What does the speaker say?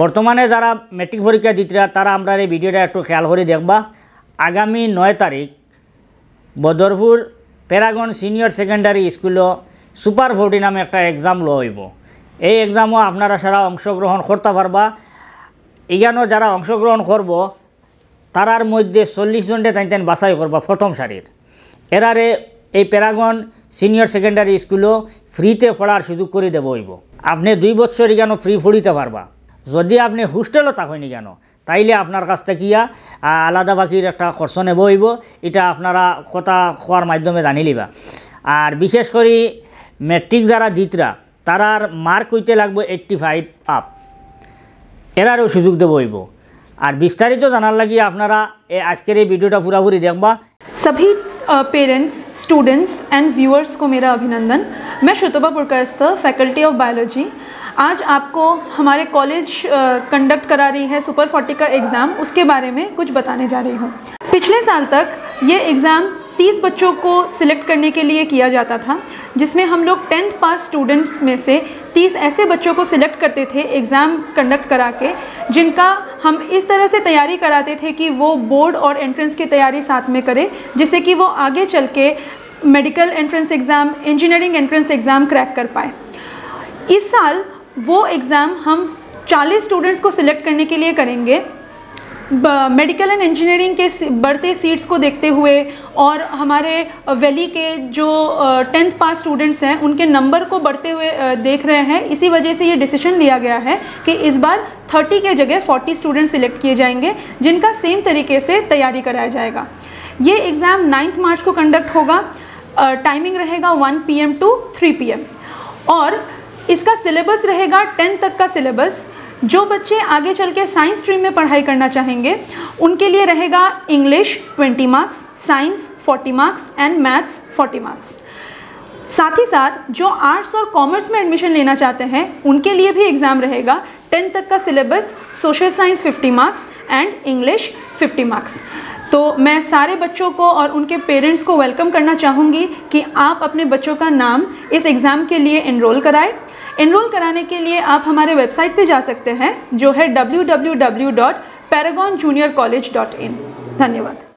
বর্তমানে যারা মেট্রিক পরীক্ষা দিতরা তারা আমরা এই ভিডিওটা একটু খেয়াল করে দেখবা। আগামী 9 তারিখ বদরপুর প্যারাগন সিনিয়র সেকেন্ডারি স্কুলও সুপার 40 নামে একটা এক্সাম লইব। এই এক্সামও আপনারা সারা অংশগ্রহণ করতে পারবা। এখানেও যারা অংশগ্রহণ করব তারার মধ্যে 40 জনকে তাইতেন বাছাই করবা প্রথম সারির। এরারে এই প্যারাগন সিনিয়র সেকেন্ডারি স্কুলও ফ্রিতে পড়ার সুযোগ করে দেব হইব। আপনি 2 বছর এখানে ফ্রি পড়িতে পারবা। যদি আপনি হোস্টেলও থাকেনি কেন তাইলে আপনার কাছ থেকে আলাদা বাকির একটা খরচ নেব হইব। এটা আপনারা কথা হওয়ার মাধ্যমে জানি লিবা। আর বিশেষ করে মেট্রিক যারা দিতরা তারার মার্ক হইতে লাগবে 85 আপ, এরারও সুযোগ দেব হইব। আর বিস্তারিত জানার লাগি আপনারা আজকের এই ভিডিওটা পুরাপুরি দেখবা। सभी पेरेंट्स, स्टूडेंट्स एंड व्यूअर्स को मेरा अभिनंदन। मैं शुतुबा पुरकायस्थ, फैकल्टी ऑफ बायोलॉजी। आज आपको हमारे कॉलेज कंडक्ट करा रही है सुपर 40 का एग्ज़ाम, उसके बारे में कुछ बताने जा रही हूँ। पिछले साल तक ये एग्ज़ाम 30 बच्चों को सिलेक्ट करने के लिए किया जाता था, जिसमें हम लोग 10th पास स्टूडेंट्स में से 30 ऐसे बच्चों को सिलेक्ट करते थे एग्ज़ाम कंडक्ट करा के, जिनका हम इस तरह से तैयारी कराते थे कि वो बोर्ड और एंट्रेंस की तैयारी साथ में करें, जिससे कि वो आगे चल के medical entrance exam, engineering entrance exam crack कर पाए। इस साल वो एग्ज़ाम हम 40 स्टूडेंट्स को सिलेक्ट करने के लिए करेंगे। मेडिकल एंड इंजीनियरिंग के बढ़ते सीट्स को देखते हुए और हमारे वैली के जो 10th पास स्टूडेंट्स हैं उनके नंबर को बढ़ते हुए देख रहे हैं, इसी वजह से ये डिसीजन लिया गया है कि इस बार 30 के जगह 40 स्टूडेंट सिलेक्ट किए जाएंगे, जिनका सेम तरीके से तैयारी कराया जाएगा। ये एग्ज़ाम 9 मार्च को कंडक्ट होगा। टाइमिंग रहेगा 1 PM to 3 PM और इसका सिलेबस रहेगा 10 तक का सिलेबस। जो बच्चे आगे चल के साइंस स्ट्रीम में पढ़ाई करना चाहेंगे उनके लिए रहेगा English 20 marks, science 40 marks and maths 40 marks. साथ ही साथ जो आर्ट्स और कॉमर्स में एडमिशन लेना चाहते हैं उनके लिए भी एग्ज़ाम रहेगा। 10 तक का syllabus, social science 50 marks and English 50 marks. तो मैं सारे बच्चों को और उनके पेरेंट्स को वेलकम करना चाहूँगी कि आप अपने बच्चों का नाम इस एग्ज़ाम के लिए एनरोल कराएं। एनरोल कराने के लिए आप हमारे वेबसाइट पे जा सकते हैं, जो है www.paragonjuniorcollege.in। धन्यवाद।